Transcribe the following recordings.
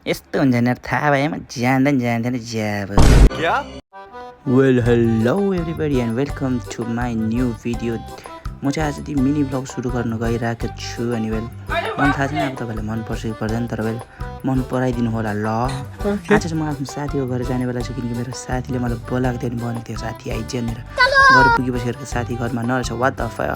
यस्तो हुन्छ नि थाहा भएमा जान्दैन ज्याब क्या well hello everybody and welcome to my new video. म चाहिँ आज मिनी ब्लग सुरु गर्न गइरहेको छु अनि वेल मलाई थाहा छैन अब तपाईँलाई मन पर्छ कि पर्दैन, तर वेल मन पराइदिनु होला ल। आज चाहिँ म आफ्नो साथीको घर जाने बेला छु, किनकि मेरो साथीले मलाई बोलाएको थियो अनि भनेको थियो साथी आइज भनेर। घर पुगेपछि हेरेको साथी घरमा नरहेछ, वाट द फक।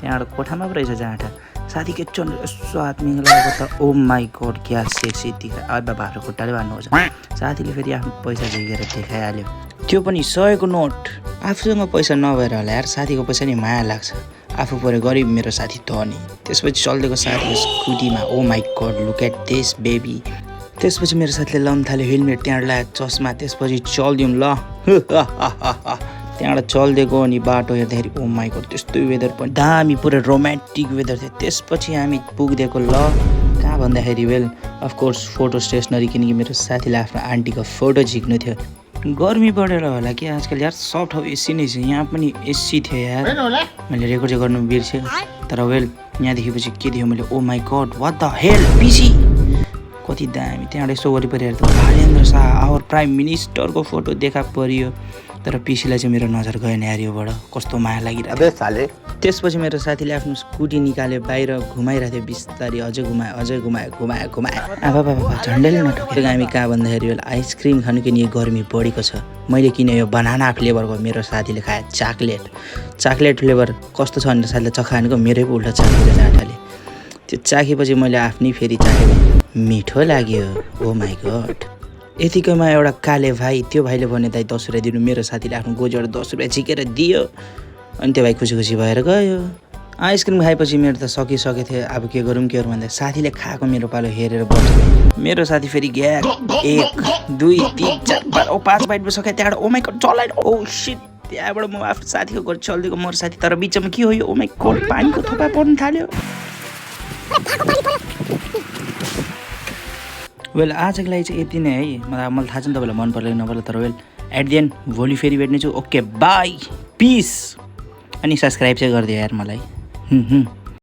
त्यहाँबाट कोठामा पो रहेछ जाँठा। साथी के चल यसो हात मिलाएको त ओ माई गड क्या सेक्सी देखा। अब भारो खुट्टाले भन्नुहोस्। साथीले फेरि आफ्नो पैसा झिकेर देखाइहाल्यो, त्यो पनि 100 को नोट। आफूसँग पैसा नभएर होला यार, साथीको पैसा नि माया लाग्छ। आफू पऱ्यो गरिब, मेरो साथी धनी। त्यसपछि चल्देको साथीको स्कुटीमा oh my god look at this baby. त्यसपछि मेरो साथीले लाउनु थाल्यो हेलमेट, त्यहाँबाट लाग्यो चस्मा। त्यसपछि चल्दिउँ ल। त्यहाँबाट चल्दिएको अनि बाटो हेर्दाखेरि ओ माई गड त्यस्तो वेदर पनि दामी, पुरै रोमान्टिक वेदर थियो। त्यसपछि हामी पुगिदिएको ल कहाँ भन्दाखेरि वेल अफकोर्स फोटो स्टेसनरी, किनकि मेरो साथीले आफ्नो आन्टीको फोटो झिक्नु थियो। गर्मी बढेर होला कि आजकल यार सब ठाउँ एसी नै छ, यहाँ पनि एसी थियो यार। मैले रेकर्ड चाहिँ गर्नु बिर्सेँ, तर वेल यहाँ देखेपछि के थियो मैले oh my god what the hell PC कति दामी। त्यहाँबाट यसो वरिपरि हेर्दा भालेन्द्र शाह आवर प्राइम मिनिस्टरको फोटो देखा परियो, तर पिसीलाई चाहिँ मेरो नजर गएन यार योबाट। कस्तो माया लागिरहेको थियो। त्यसपछि मेरो साथीले आफ्नो स्कुटी निकाल्यो, बाहिर घुमाइरहेको थियो बिस्तारी, अझै घुमायो। अब झन्डैले नठोकेको। हामी कहाँ भन्दाखेरि बेला आइसक्रिम खानु किन गर्मी बढेको छ। मैले किने यो बनाना फ्लेभरको, मेरो साथीले खायो चाक्लेट फ्लेभर। कस्तो छ भनेर साथीले चखाएको, मेरै पो उल्टा चाखेर जाँठाले। त्यो चाखेपछि मैले आफ्नै फेरि चाखेको, मिठो लाग्यो ओ माई गड। यतिकैमा एउटा काले भाइ, त्यो भाइले भने दाइ 10 रुपियाँ दिनु। मेरो साथीले आफ्नो गोजीबाट 10 रुपियाँ झिकेर दियो अनि त्यो भाइ खुसी भएर गयो। आइसक्रिम खाएपछि मेरो त सकिसकेको थियो। अब के गरौँ भन्दा साथीले खाएको मेरो पालो हेरेर बस्यो। मेरो साथी फेरि ग्या 1 2 3 4 5 बाइट सके। त्यहाँबाट ओ माई गड चलाइ ओ शिट। त्यहाँबाट म आफ्नो साथीको घर चल्दिएको, मेरो साथी तर बिचमा के हो यो ओ माई गड पानीको थोपा पर्न थाल्यो। वेल आजको लागि चाहिँ यति नै है। मलाई थाहा छ नि तपाईँलाई मन पर्ला कि नपर्ला, तर वेल एट द एन्ड भोलि फेरि भेट्नेछु। Okay bye peace. अनि सब्सक्राइब चाहिँ गरिदियो यार मलाई।